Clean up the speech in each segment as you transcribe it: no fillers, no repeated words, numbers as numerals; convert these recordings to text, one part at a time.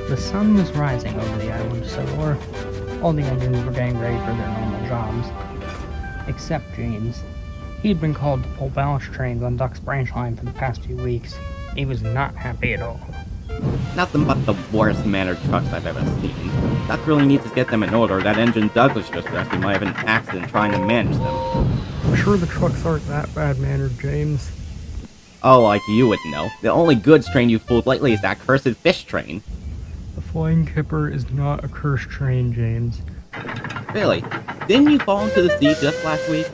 The sun was rising over the island of Sodor. All the engines were getting ready for their normal jobs. Except James. He had been called to pull ballast trains on Duck's branch line for the past few weeks. He was not happy at all. Nothing but the worst mannered trucks I've ever seen. Duck really needs to get them in order. That engine Douglas just rescued might have an accident trying to manage them. I'm sure the trucks aren't that bad-mannered, James. Oh, like you would know. The only goods train you've pulled lately is that cursed fish train. The Flying Kipper is not a cursed train, James. Really? Didn't you fall into the sea just last week?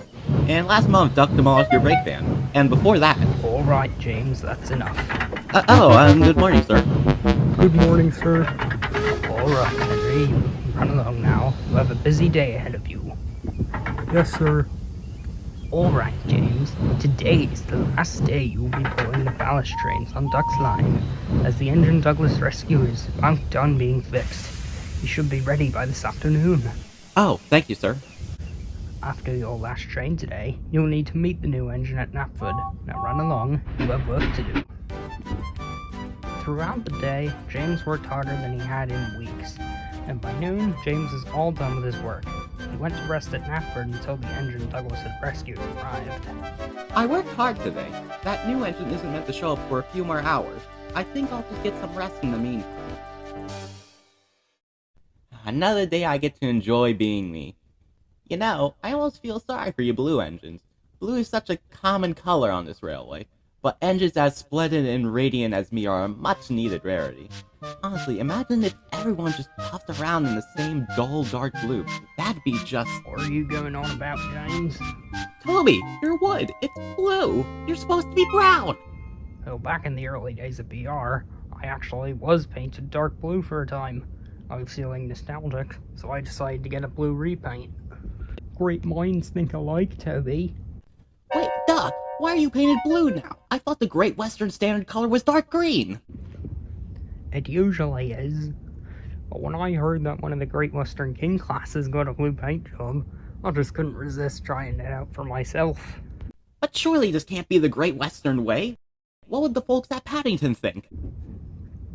And last month, Duck demolished your brake van. And before that... Alright, James, that's enough. Good morning, sir. Good morning, sir. Alright, Henry, run along now. You have a busy day ahead of you. Yes, sir. Alright, James. Today is the last day you will be pulling the ballast trains on Duck's line, as the engine Douglas rescue is about done being fixed. You should be ready by this afternoon. Oh, thank you, sir. After your last train today, you'll need to meet the new engine at Knapford. Now run along, you have work to do. Throughout the day, James worked harder than he had in weeks, and by noon, James was all done with his work. He went to rest at Knapford until the engine Douglas had rescued arrived. I worked hard today. That new engine isn't meant to show up for a few more hours. I think I'll just get some rest in the meantime. Another day I get to enjoy being me. You know, I almost feel sorry for you blue engines. Blue is such a common color on this railway, but engines as splendid and radiant as me are a much-needed rarity. Honestly, imagine if everyone just puffed around in the same dull, dark blue. That'd be just... What are you going on about, James? Toby, you're wood. It's blue. You're supposed to be brown. Well, back in the early days of BR, I actually was painted dark blue for a time. I was feeling nostalgic, so I decided to get a blue repaint. Great minds think alike, Toby. Wait, Duck, why are you painted blue now? I thought the Great Western Standard color was dark green. It usually is. But when I heard that one of the Great Western King classes got a blue paint job, I just couldn't resist trying it out for myself. But surely this can't be the Great Western way. What would the folks at Paddington think?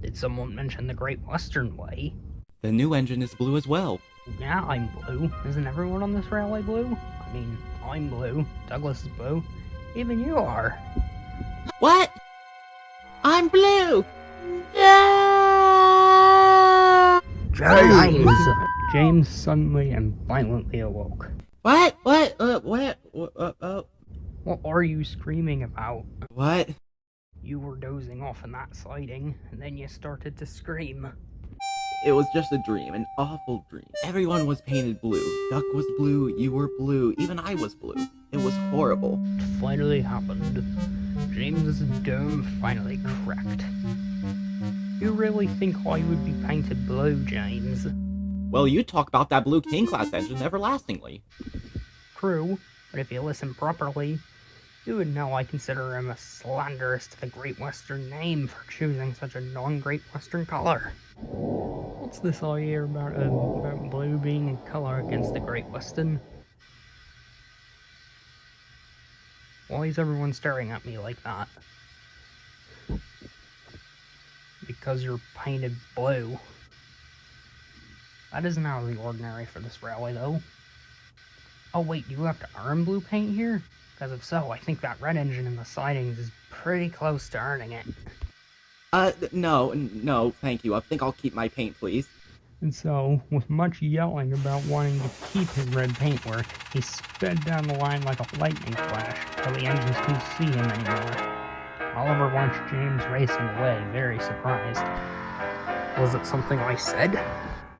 Did someone mention the Great Western Way? The new engine is blue as well. Yeah, I'm blue. Isn't everyone on this railway blue? I mean, I'm blue. Douglas is blue. Even you are. What? I'm blue! James! James suddenly and violently awoke. What? What are you screaming about? What? You were dozing off in that siding, and then you started to scream. It was just a dream, an awful dream. Everyone was painted blue. Duck was blue, you were blue, even I was blue. It was horrible. It finally happened. James's dome finally cracked. You really think I would be painted blue, James? Well, you talk about that blue King class engine everlastingly. True, but if you listen properly, you would know I consider him a slanderous to the Great Western name for choosing such a non-Great Western color. What's this I hear about blue being a color against the Great Western? Why is everyone staring at me like that? Because you're painted blue. That isn't out of the ordinary for this railway, though. Oh wait, do you have to earn blue paint here? Because if so, I think that red engine in the sidings is pretty close to earning it. No, thank you. I think I'll keep my paint, please. And so, with much yelling about wanting to keep his red paintwork, he sped down the line like a lightning flash, till the engines couldn't see him anymore. Oliver watched James racing away, very surprised. Was it something I said?